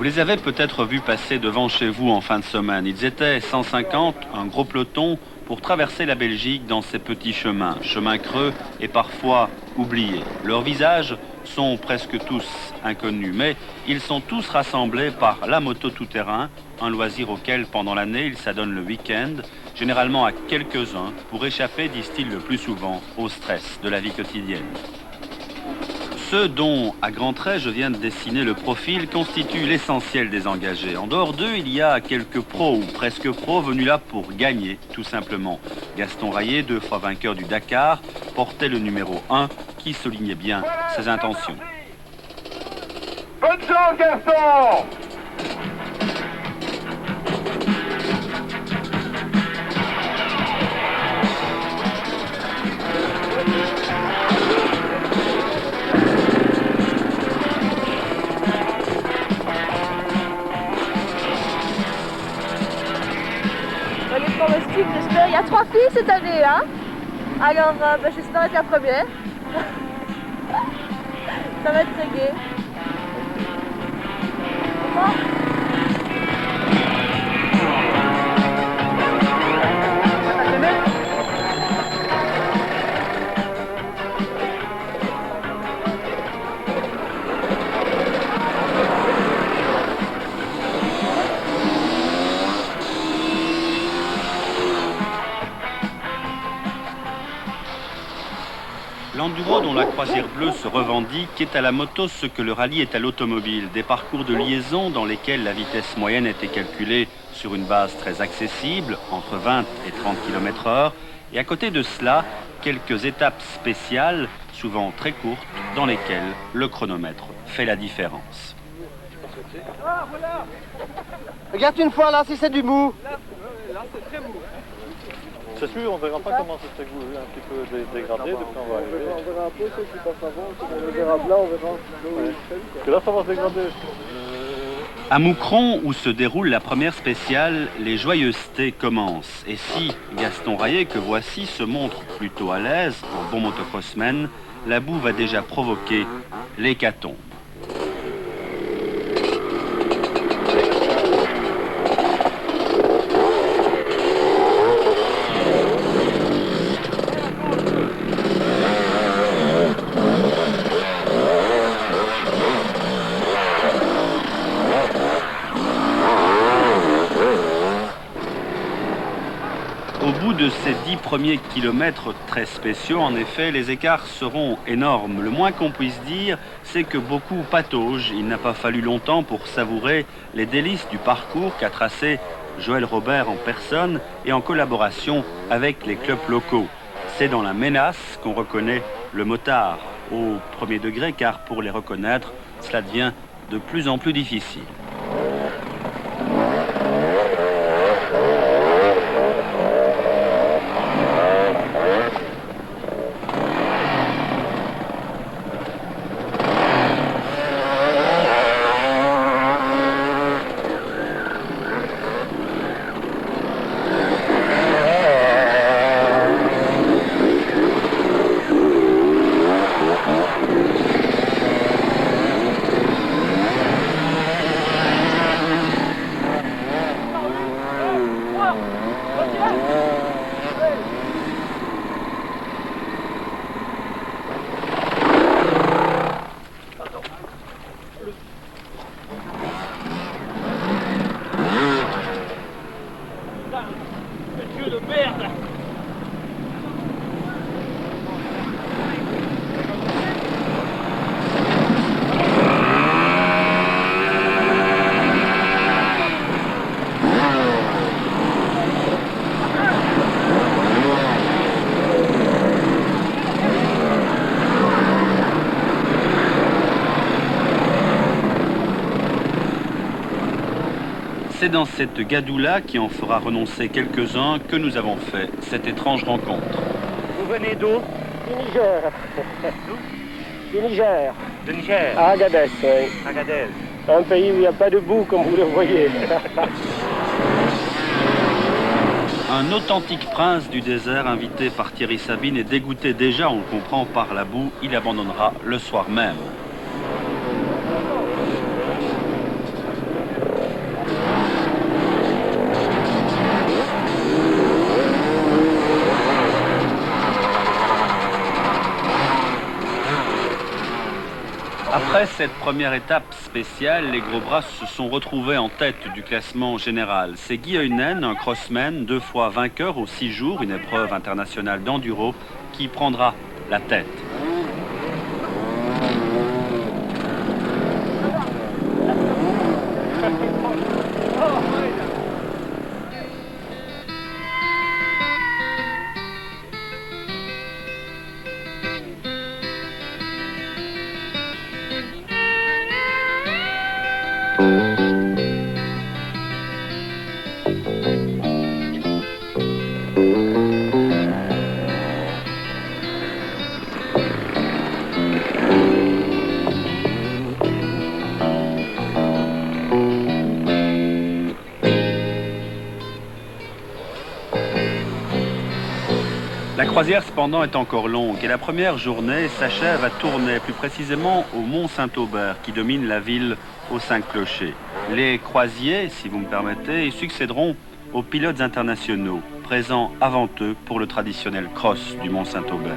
Vous les avez peut-être vus passer devant chez vous en fin de semaine. Ils étaient 150, un gros peloton, pour traverser la Belgique dans ces petits chemins, chemins creux et parfois oubliés. Leurs visages sont presque tous inconnus, mais ils sont tous rassemblés par la moto tout-terrain, un loisir auquel, pendant l'année, ils s'adonnent le week-end, généralement à quelques-uns, pour échapper, disent-ils le plus souvent, au stress de la vie quotidienne. Ceux dont, à grands traits, je viens de dessiner le profil, constituent l'essentiel des engagés. En dehors d'eux, il y a quelques pros ou presque pros venus là pour gagner, tout simplement. Gaston Rayet, 2 fois vainqueur du Dakar, portait le numéro 1 qui soulignait bien ses intentions. Bonne chance, Gaston! J'espère. Il y a 3 filles cette année, hein. Alors, j'espère être la première. Ça va être très gai. Comment ? L'enduro dont la croisière bleue se revendique est à la moto ce que le rallye est à l'automobile. Des parcours de liaison dans lesquels la vitesse moyenne était calculée sur une base très accessible, entre 20 et 30 km/h. Et à côté de cela, quelques étapes spéciales, souvent très courtes, dans lesquelles le chronomètre fait la différence. Ah, voilà. Regarde une fois là si c'est du mou. Là c'est très mou. C'est sûr, on verra pas comment c'est un petit peu dégradé depuis on va arriver. On verra un peu ceux qui passent avant, on verra là, on verra parce que là ça va se dégrader. À Moucron, où se déroule la première spéciale, les joyeusetés commencent. Et si Gaston Rayet, que voici, se montre plutôt à l'aise, en bon motocrossman, la boue va déjà provoquer l'hécatombe. Au bout de ces 10 premiers kilomètres très spéciaux, en effet, les écarts seront énormes. Le moins qu'on puisse dire, c'est que beaucoup pataugent. Il n'a pas fallu longtemps pour savourer les délices du parcours qu'a tracé Joël Robert en personne et en collaboration avec les clubs locaux. C'est dans la ménasse qu'on reconnaît le motard au premier degré, car pour les reconnaître, cela devient de plus en plus difficile. C'est dans cette gadoue-là, qui en fera renoncer quelques-uns, que nous avons fait cette étrange rencontre. Vous venez d'où? Du Niger. Du Niger. De Niger. À Agadez, oui. Agadez. Un pays où il n'y a pas de boue, comme vous le voyez. Un authentique prince du désert, invité par Thierry Sabine et dégoûté déjà, on le comprend, par la boue, il abandonnera le soir même. Après cette première étape spéciale, les Gros Bras se sont retrouvés en tête du classement général. C'est Guy Heunen, un crossman, 2 fois vainqueur aux 6 jours, une épreuve internationale d'enduro, qui prendra la tête. La croisière cependant est encore longue et la première journée s'achève à Tournai, plus précisément au Mont Saint-Aubert qui domine la ville aux 5 clochers. Les croisiers, si vous me permettez, succéderont aux pilotes internationaux, présents avant eux pour le traditionnel cross du Mont Saint-Aubert.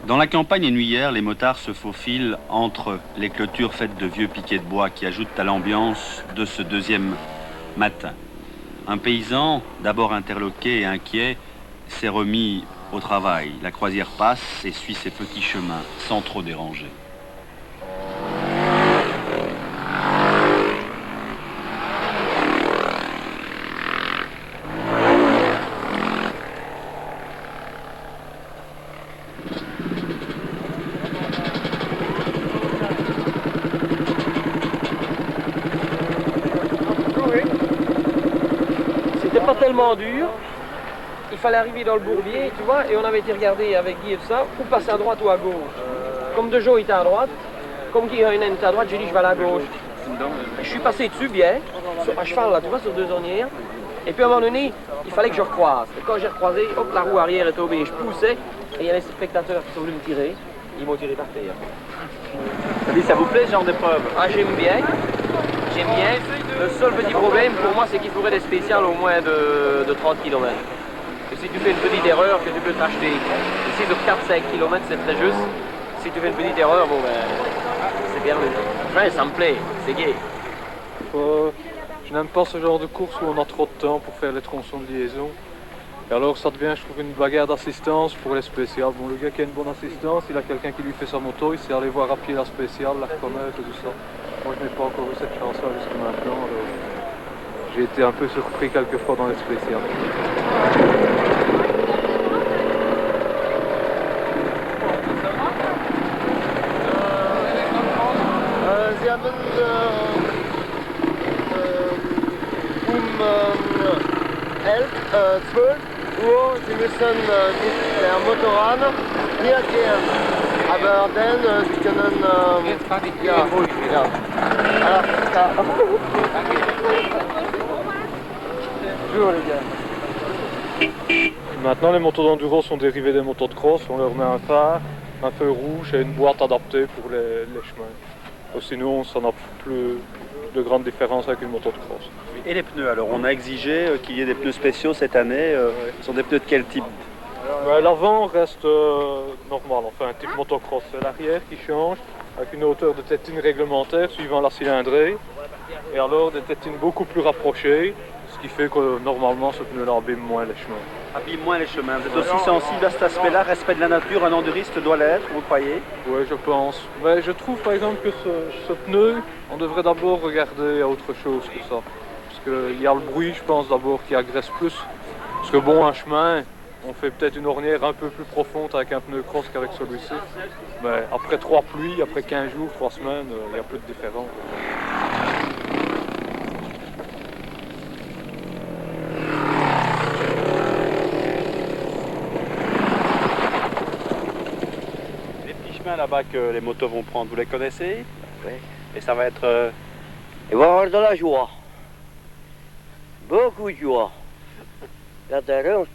Dans la campagne ennuyère, les motards se faufilent entre les clôtures faites de vieux piquets de bois qui ajoutent à l'ambiance de ce deuxième matin. Un paysan, d'abord interloqué et inquiet, s'est remis au travail. La croisière passe et suit ses petits chemins, sans trop déranger. C'était pas tellement dur. Il fallait arriver dans le bourbier, tu vois, et on avait été regarder avec Guy et tout ça, pour passer à droite ou à gauche. Comme De Jong était à droite, comme Guy Heunen était à droite, j'ai dit je vais à la gauche. Je suis passé dessus bien, à cheval là, tu vois, sur 2 ornières. Et puis à un moment donné, il fallait que je recroise. Et quand j'ai recroisé, hop, la roue arrière est tombée, je poussais, et il y a les spectateurs qui sont venus me tirer. Ils m'ont tiré par terre. Ça vous plaît ce genre d'épreuve? Ah, j'aime bien. J'aime bien. Le seul petit problème pour moi, c'est qu'il faudrait des spéciales au moins de 30 km. Et si tu fais une petite erreur, que tu peux t'acheter. Ici, de 4-5 km, c'est très juste. Si tu fais une petite erreur, bon ben, c'est bien. Ouais, ça me plaît, c'est gai. Je n'aime pas ce genre de course où on a trop de temps pour faire les tronçons de liaison. Et alors ça devient, je trouve, une bagarre d'assistance pour les spéciales. Bon, le gars qui a une bonne assistance, il a quelqu'un qui lui fait sa moto, il sait aller voir à pied la spéciale, la reconnaître et tout ça. Moi, je n'ai pas encore eu cette chance-là jusqu'à maintenant. Alors j'ai été un peu surpris quelquefois dans les spéciales. Sie haben um 12 Uhr, Sie müssen mit der Motorrad hier gehen. Aber dann, Sie können... ja, ruhig, ja. Alors, ça. Bonjour les gars. Maintenant, les motos d'enduro sont dérivées des motos de cross. On leur met un phare, un feu rouge et une boîte adaptée pour les chemins. Sinon, ça n'a plus de grande différence avec une moto de cross. Et les pneus, alors on a exigé qu'il y ait des pneus spéciaux cette année. Ce sont des pneus de quel type? L'avant reste normal, enfin un type motocross. C'est l'arrière qui change, avec une hauteur de tétine réglementaire suivant la cylindrée. Et alors des tétines beaucoup plus rapprochées, ce qui fait que normalement ce pneu-là abîme moins les chemins. Abîme moins les chemins. Vous êtes aussi sensible à cet aspect-là, respect de la nature, un enduriste doit l'être, vous croyez? Oui, je pense. Mais je trouve par exemple que ce pneu, on devrait d'abord regarder à autre chose que ça. Parce qu'il y a le bruit, je pense, d'abord qui agresse plus. Parce que bon, un chemin, On fait peut-être une ornière un peu plus profonde avec un pneu cross qu'avec celui-ci. Mais après 3 pluies, après 15 jours, 3 semaines, il y a peu de différence. Les petits chemins là-bas que les motos vont prendre, vous les connaissez? Oui. Et ça va être... Il va y avoir de la joie. Beaucoup de joie. Regardez,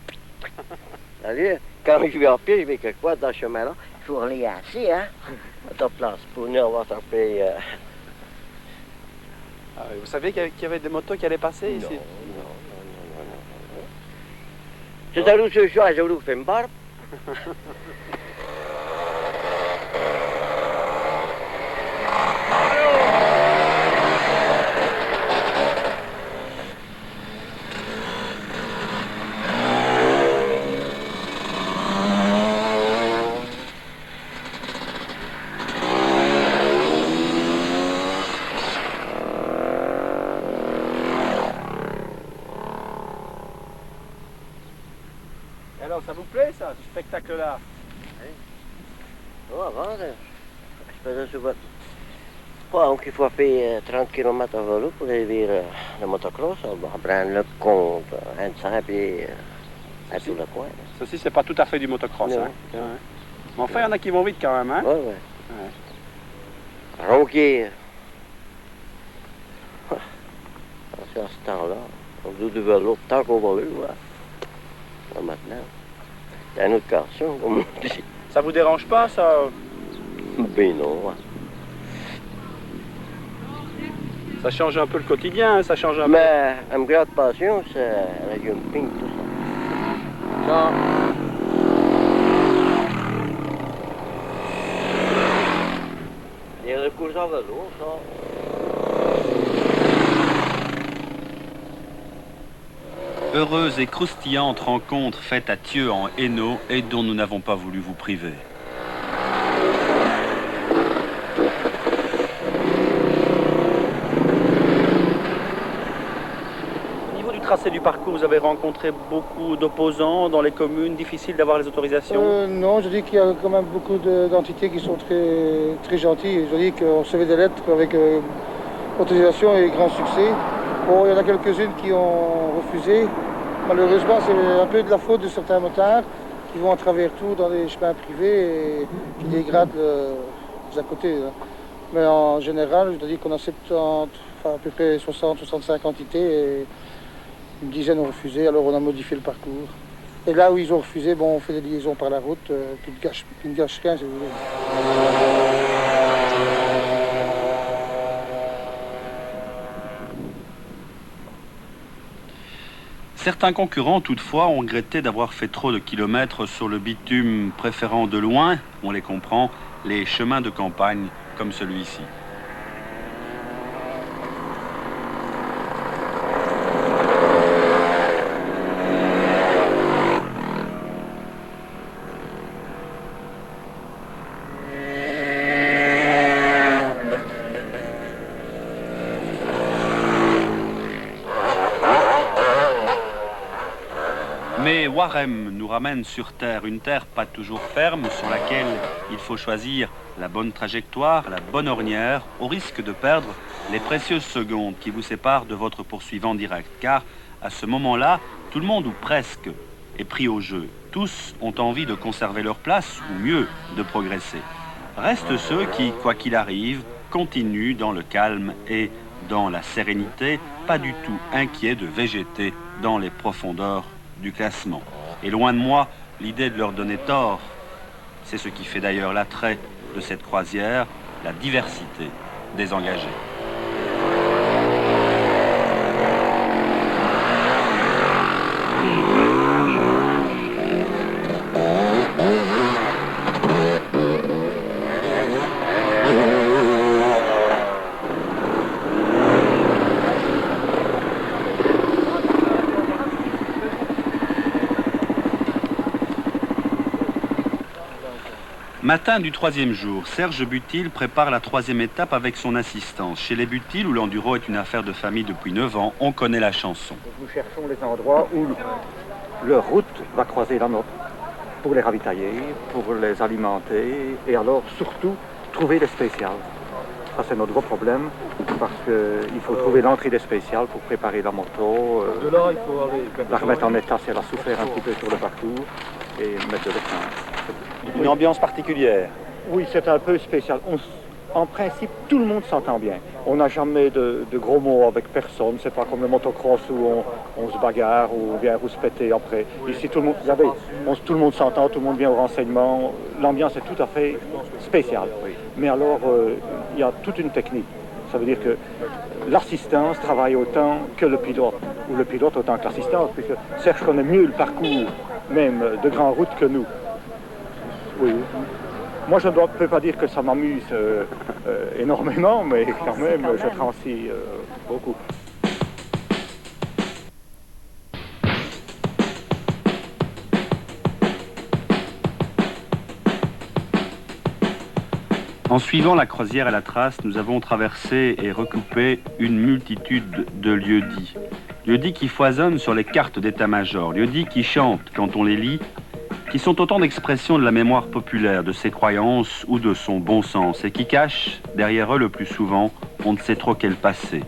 allez, quand je vais à pied, je vais quelque part dans ce chemin-là. Il faut aller assis, hein, à ta place. Pour nous, on va s'appeler... Ah, vous savez qu'il y avait des motos qui allaient passer ici? Non. C'est à l'eau ce soir, je vous fais une barbe. Alors, ça vous plaît, ça, ce spectacle-là? Oh, avant, je faisais souvent. Donc, il faut faire 30 km à vélo pour aller vers le motocross. On va prendre le compte, un simple et à tout le coin. Ceci, c'est pas tout à fait du motocross. Non. Hein? Ouais. Mais enfin, il y en a qui vont vite quand même. Hein? Oui, oui. Ronquier. C'est à ce temps-là. On joue du vélo tant qu'on va le voir. Là, maintenant, il y a une autre garçon, comme on dit. Ça vous dérange pas, ça? Ben non. Ça change un peu le quotidien, hein? Ça change un peu. Mais une grande passion, c'est le jumping, tout ça. Non. Il y a des courses en vélo, ça. Heureuse et croustillante rencontre faite à Thieux en Hainaut et dont nous n'avons pas voulu vous priver. Au niveau du tracé du parcours, vous avez rencontré beaucoup d'opposants dans les communes, difficile d'avoir les autorisations? Non, je dis qu'il y a quand même beaucoup d'entités qui sont très, très gentilles. Je dis qu'on recevait des lettres avec autorisation et grand succès. Bon, il y en a quelques-unes qui ont refusé. Malheureusement, c'est un peu de la faute de certains motards qui vont à travers tout dans les chemins privés et qui dégradent les à côté. Là. Mais en général, je dois dire qu'on a 70, enfin à peu près 60-65 entités et une dizaine ont refusé, alors on a modifié le parcours. Et là où ils ont refusé, bon, on fait des liaisons par la route, qui ne gâchent rien, si vous voulez. Certains concurrents, toutefois, ont regretté d'avoir fait trop de kilomètres sur le bitume, préférant de loin, on les comprend, les chemins de campagne comme celui-ci. Mais Warem nous ramène sur terre, une terre pas toujours ferme, sur laquelle il faut choisir la bonne trajectoire, la bonne ornière, au risque de perdre les précieuses secondes qui vous séparent de votre poursuivant direct. Car à ce moment-là, tout le monde, ou presque, est pris au jeu. Tous ont envie de conserver leur place, ou mieux, de progresser. Restent ceux qui, quoi qu'il arrive, continuent dans le calme et dans la sérénité, pas du tout inquiets de végéter dans les profondeurs du classement. Et loin de moi l'idée de leur donner tort. C'est ce qui fait d'ailleurs l'attrait de cette croisière, la diversité des engagés. Matin du troisième jour, Serge Butil prépare la troisième étape avec son assistance. Chez les Butil, où l'enduro est une affaire de famille depuis 9 ans, on connaît la chanson. Nous cherchons les endroits où leur route va croiser la nôtre pour les ravitailler, pour les alimenter et alors surtout trouver des spéciales. Ça c'est notre gros problème parce qu'il faut trouver l'entrée des spéciales pour préparer la moto, De là, il faut aller. la remettre en état si elle a souffert un petit peu sur le parcours et mettre de l'essence. Une ambiance particulière. Oui, c'est un peu spécial. En principe, tout le monde s'entend bien. On n'a jamais de gros mots avec personne. C'est pas comme le motocross où on se bagarre ou vient rouspéter après. Ici, tout le monde, regardez, tout le monde s'entend, tout le monde vient au renseignement. L'ambiance est tout à fait spéciale. Mais alors, il y a toute une technique. Ça veut dire que l'assistance travaille autant que le pilote, ou le pilote autant que l'assistance, puisque Serge connaît mieux le parcours, même de grandes routes que nous. Oui. Moi, je ne peux pas dire que ça m'amuse énormément, mais quand même, je transite beaucoup. En suivant la croisière à la trace, nous avons traversé et recoupé une multitude de lieux-dits. Lieux-dits qui foisonnent sur les cartes d'état-major, lieux-dits qui chantent quand on les lit, qui sont autant d'expressions de la mémoire populaire, de ses croyances ou de son bon sens, et qui cachent, derrière eux le plus souvent, on ne sait trop quel passé.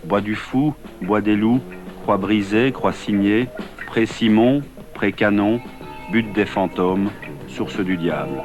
Bois du Fou, Bois des Loups, Croix brisée, Croix signée, Pré Simon, Pré Canon, Butte des fantômes, Source du diable.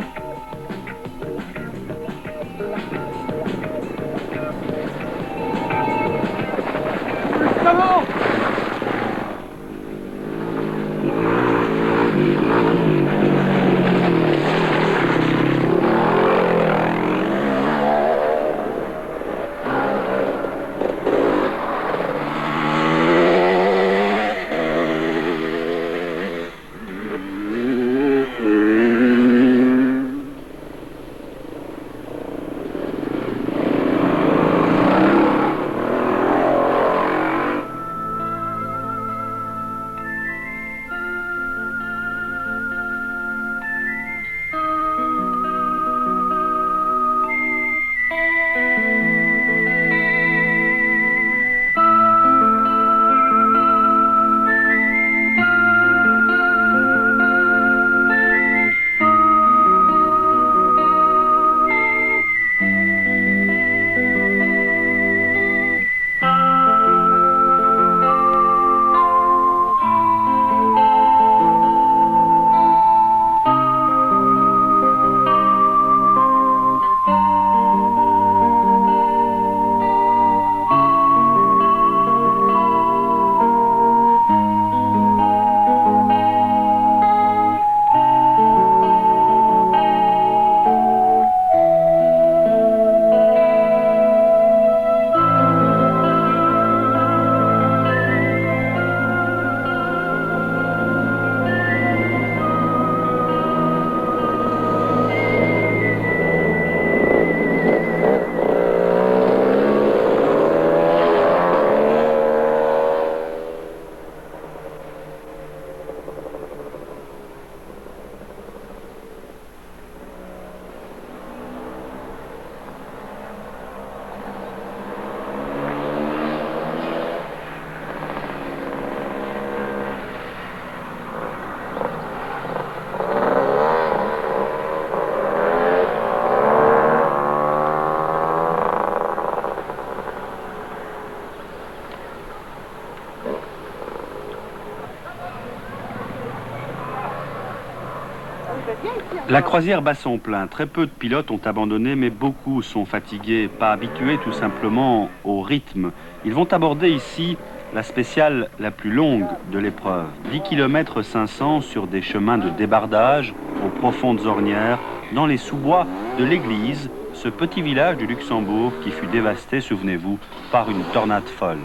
La croisière bat son plein. Très peu de pilotes ont abandonné, mais beaucoup sont fatigués, pas habitués tout simplement au rythme. Ils vont aborder ici la spéciale la plus longue de l'épreuve. 10 km 500 sur des chemins de débardage, aux profondes ornières, dans les sous-bois de l'église, ce petit village du Luxembourg qui fut dévasté, souvenez-vous, par une tornade folle.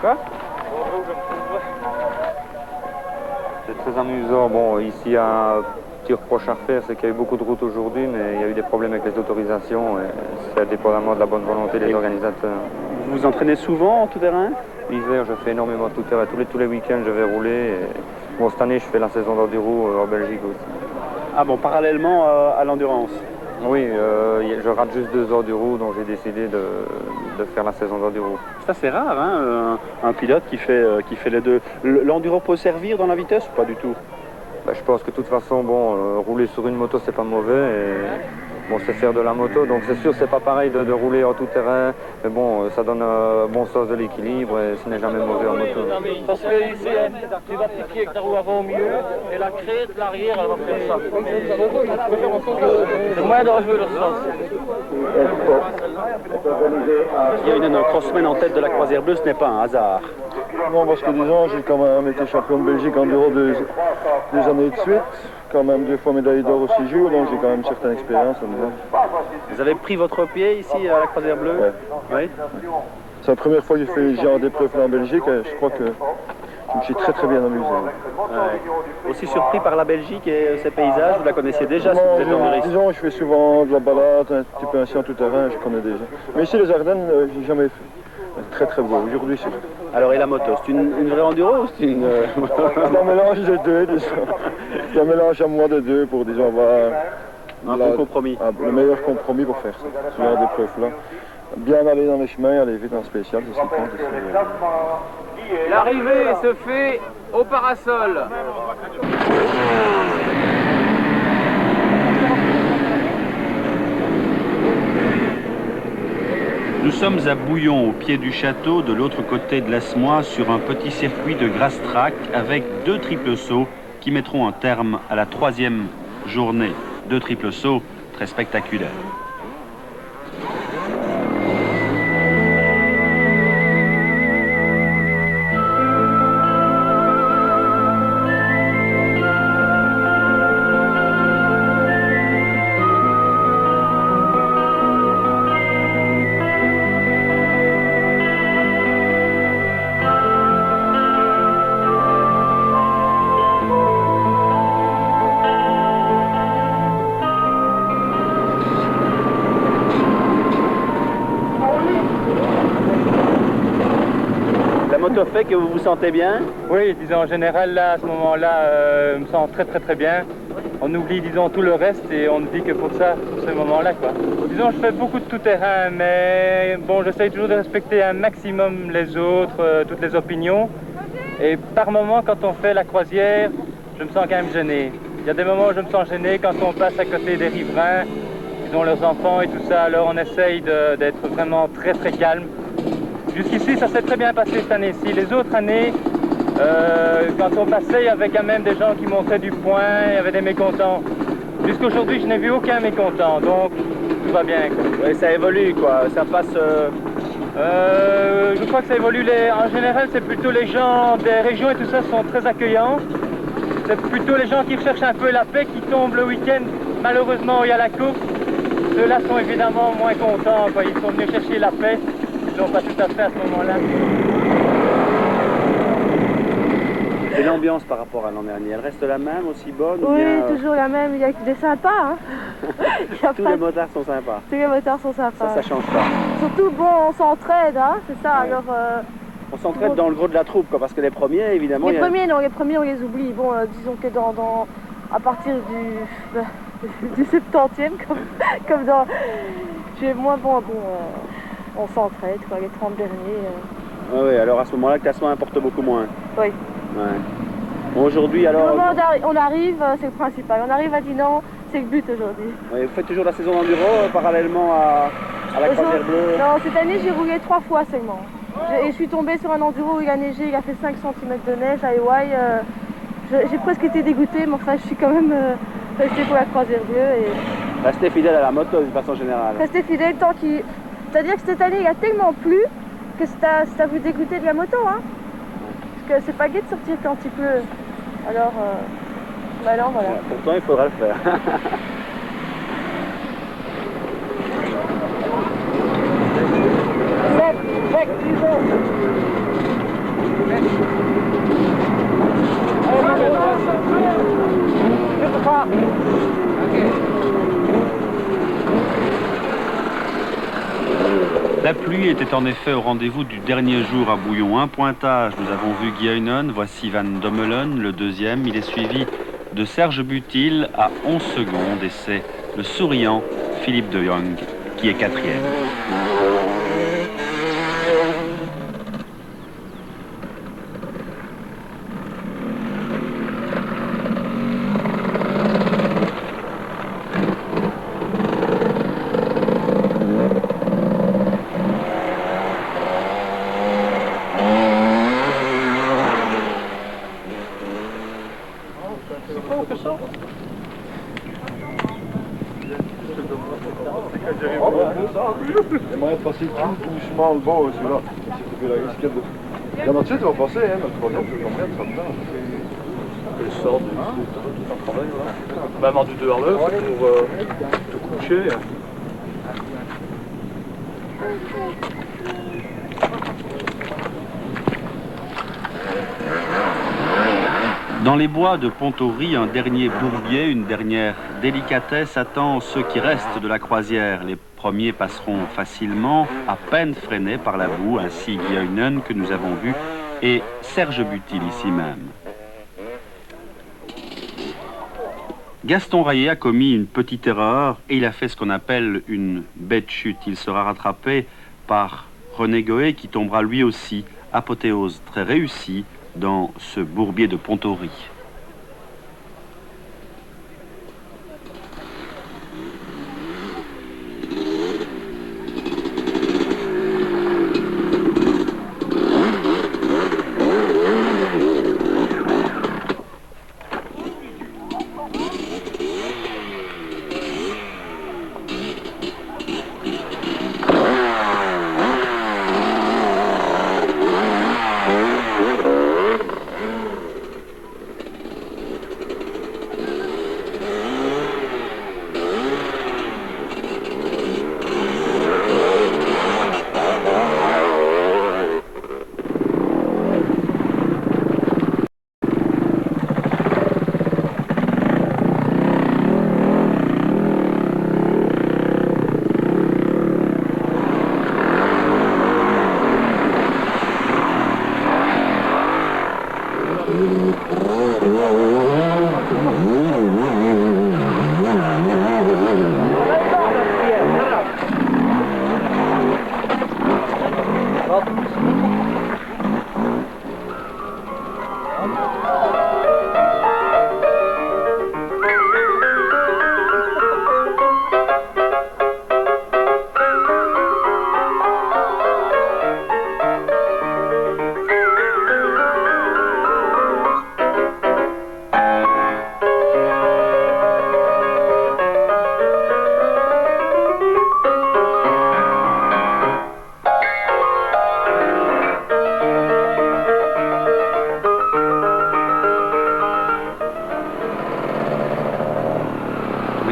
Quoi? C'est très amusant. Bon, ici, il y a un petit reproche à faire, c'est qu'il y a eu beaucoup de routes aujourd'hui, mais il y a eu des problèmes avec les autorisations, et c'est dépendamment de la bonne volonté des organisateurs. Vous vous entraînez souvent en tout-terrain? L'hiver, je fais énormément de tout-terrain. Tous les week-ends, je vais rouler. Et... Bon, cette année, je fais la saison d'enduro en Belgique aussi. Ah bon, parallèlement à l'endurance. Oui, je rate juste 2 heures du roue, donc j'ai décidé de faire la saison d'enduro. Ça c'est rare, hein, un pilote qui fait les deux. L'enduro peut servir dans la vitesse ou pas du tout? Bah, je pense que de toute façon, bon, rouler sur une moto, c'est pas mauvais. Et, bon, c'est faire de la moto, donc c'est sûr, c'est pas pareil de rouler en tout terrain. Mais bon, ça donne un bon sens de l'équilibre et ce n'est jamais mauvais en moto. Parce que ici, tu vas piquer avec ta roue avant au milieu et la crête, l'arrière, elle va faire ça. C'est moins dangereux dans ce sens. Il y a une crossman en tête de la Croisière Bleue, ce n'est pas un hasard. Non, parce que disons, j'ai quand même été champion de Belgique enduro des années de suite, quand même 2 fois médaille d'or au 6 jours, donc j'ai quand même une certaine expérience là-dedans. Vous avez pris votre pied ici à la Croisière Bleue? Ouais. Oui. C'est la première fois que j'ai fait les genres d'épreuves en Belgique et je crois que je me suis très très bien amusé. Ouais. Aussi surpris par la Belgique et ses paysages, vous la connaissiez déjà? Disons, je fais souvent de la balade, un petit peu ainsi en tout terrain, je connais déjà. Mais ici les Ardennes, j'ai jamais fait. Très très beau, aujourd'hui c'est. Alors et la moto, c'est une vraie enduro ou c'est une... C'est un mélange de deux, disons. C'est un mélange à moi de deux pour, disons, avoir... Un bon compromis. Le meilleur compromis pour faire ça, ce genre d'épreuve-là. Bien aller dans les chemins, aller vite en spécial, c'est ce qui compte. L'arrivée se fait au parasol. Nous sommes à Bouillon, au pied du château, de l'autre côté de l'Asmois, sur un petit circuit de grass track avec 2 triples sauts qui mettront un terme à la 3e journée. 2 triples sauts très spectaculaires. Fait que vous vous sentez bien? Oui, disons en général là, à ce moment-là, je me sens très très très bien. On oublie disons tout le reste et on ne vit que pour ça, pour ce moment-là quoi. Disons je fais beaucoup de tout-terrain, mais bon j'essaye toujours de respecter un maximum les autres, toutes les opinions. Et par moment quand on fait la croisière, je me sens quand même gêné. Il y a des moments où je me sens gêné quand on passe à côté des riverains, ils ont leurs enfants et tout ça, alors on essaye d'être vraiment très très calme. Jusqu'ici, ça s'est très bien passé cette année-ci. Les autres années, quand on passait, il y avait quand même des gens qui montraient du poing, il y avait des mécontents. Jusqu'aujourd'hui, je n'ai vu aucun mécontent, donc tout va bien. Quoi. Ouais, ça évolue, quoi. Ça passe... Je crois que ça évolue. En général, c'est plutôt les gens des régions et tout ça sont très accueillants. C'est plutôt les gens qui recherchent un peu la paix, qui tombent le week-end, malheureusement, où il y a la course. Ceux-là sont évidemment moins contents, quoi. Ils sont venus chercher la paix. Ils n'ont pas tout à fait à ce moment-là. Et l'ambiance par rapport à l'an dernier, elle reste la même, aussi bonne? Oui, ou bien, toujours la même. Il y a des sympas. Hein. Tous les motards sont sympas. Tous les motards sont sympas. Ça change pas. Surtout, bon, on s'entraide, hein, c'est ça. Ouais. Alors, on s'entraide dans le gros de la troupe, quoi, parce que les premiers, évidemment... Les premiers, on les oublie. Bon, disons que à partir du 70e, comme dans... Moi, on s'entraide, quoi, les 30 derniers. Oui, alors à ce moment-là, le classement importe beaucoup moins. Oui. Ouais. Bon, aujourd'hui, alors... Au moment où on arrive, c'est le principal. On arrive à Dinan, c'est le but aujourd'hui. Oui, vous faites toujours la saison d'enduro parallèlement à la Croisière Bleue? Non, cette année, j'ai roulé 3 fois seulement. Et je suis tombée sur un enduro où il a neigé, il a fait 5 cm de neige à Ewaï. J'ai presque été dégoûtée, mais enfin, je suis quand même restée pour la Croisière Bleue. Et... Restez fidèle à la moto, de façon générale. Restez fidèle tant qu'il... C'est-à-dire que cette année, il a tellement plu que ça vous dégoûter de la moto, hein. Parce que c'est pas gai de sortir quand il pleut. Alors, voilà. Ouais, pourtant, il faudra le faire. La pluie était en effet au rendez-vous du dernier jour à Bouillon. Un pointage, nous avons vu Guy Heinen, voici Van Dommelen, le deuxième. Il est suivi de Serge Butil à 11 secondes et c'est le souriant Philippe de Jong qui est quatrième. J'aimerais passer tout doucement le bord, celui-là. Il y en a dessus, tu vas passer, hein, le troisième, je vais mettre ça dedans. Le sort du travail, voilà. Même en du 2 à l'heure, pour te coucher. Dans les bois de Pontorry, un dernier bourbier, une dernière délicatesse attend ceux qui restent de la croisière. Les premiers passeront facilement, à peine freinés par la boue, ainsi Guillaumen que nous avons vu et Serge Butil ici même. Gaston Rayet a commis une petite erreur et il a fait ce qu'on appelle une bête chute. Il sera rattrapé par René Goé qui tombera lui aussi, apothéose très réussie, dans ce bourbier de Pontorry.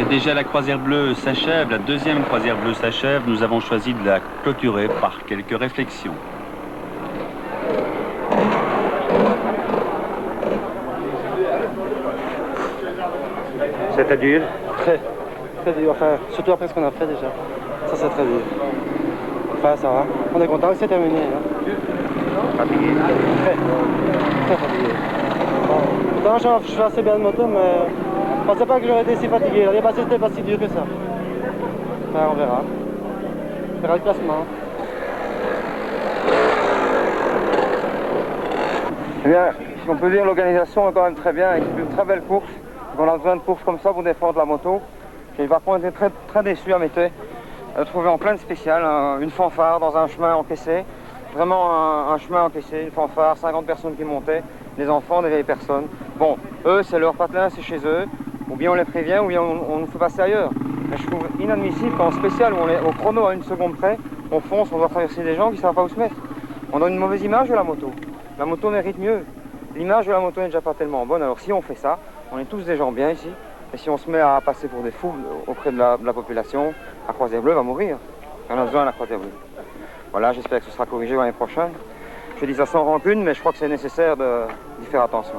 Déjà la croisière bleue s'achève, la deuxième croisière bleue s'achève, nous avons choisi de la clôturer par quelques réflexions. C'était dur? Très dur, enfin, surtout après ce qu'on a fait déjà. Ça c'est très dur. Enfin ça va, on est content que c'est terminé. Hein. Fatigué? Très fatigué. Pourtant je fais assez bien de moto mais je pensais pas que j'aurais été si fatigué. L'année passée c'était pas si dur que ça. Enfin on verra. On verra le classement. Eh bien, si on peut dire, l'organisation est quand même très bien, avec une très belle course. On a besoin de courses comme ça pour défendre la moto. J'ai par contre été très déçu à Mété de trouver en pleine spéciale une fanfare dans un chemin encaissé. Vraiment un chemin encaissé, une fanfare, 50 personnes qui montaient, des enfants, des vieilles personnes. Bon, eux, c'est leur patelin, c'est chez eux. Ou bien on les prévient, ou bien on nous fait passer ailleurs. Mais je trouve inadmissible qu'en spécial, où on est au chrono à 1 seconde près, on fonce, on doit traverser des gens qui ne savent pas où se mettre. On donne une mauvaise image de la moto. La moto mérite mieux. L'image de la moto n'est déjà pas tellement bonne, alors si on fait ça, on est tous des gens bien ici. Et si on se met à passer pour des fous auprès de la population, la croisière bleue va mourir. On a besoin de la croisière bleue. Voilà, j'espère que ce sera corrigé l'année prochaine. Je dis ça sans rancune, mais je crois que c'est nécessaire d'y faire attention.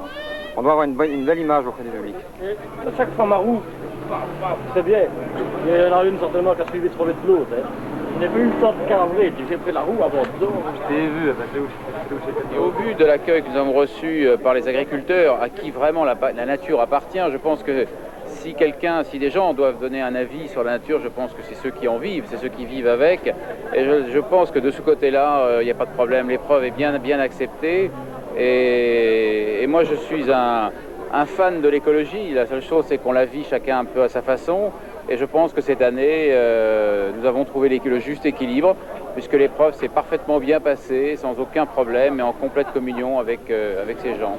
On doit avoir une belle image auprès du public. À chaque fois ma roue, c'est bien. Il y en a une certainement qui a suivi trop vite l'autre. Hein. n'ai pas eu le temps de cadrer, j'ai fait la roue avant dedans. Je t'ai vu, Et au vu de l'accueil que nous avons reçu par les agriculteurs, à qui vraiment la nature appartient, je pense que si des gens doivent donner un avis sur la nature, je pense que c'est ceux qui en vivent, c'est ceux qui vivent avec. Et je pense que de ce côté-là, il n'y a pas de problème. L'épreuve est bien acceptée. Et moi, je suis un fan de l'écologie. La seule chose, c'est qu'on la vit chacun un peu à sa façon. Et je pense que cette année, nous avons trouvé le juste équilibre, puisque l'épreuve s'est parfaitement bien passée, sans aucun problème et en complète communion avec ces gens.